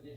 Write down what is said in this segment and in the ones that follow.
Nghĩ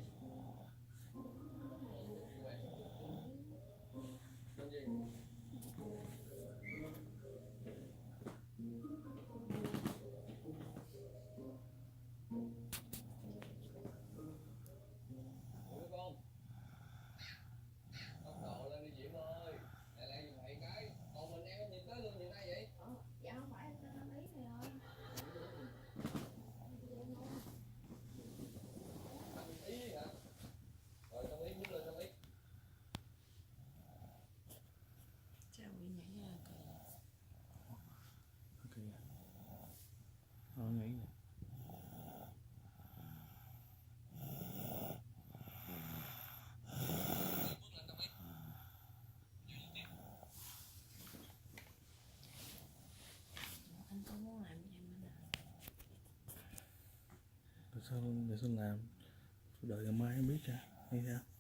anh không muốn làm gì mình để sao làm, tôi đợi ngày mai em biết ra hay sao.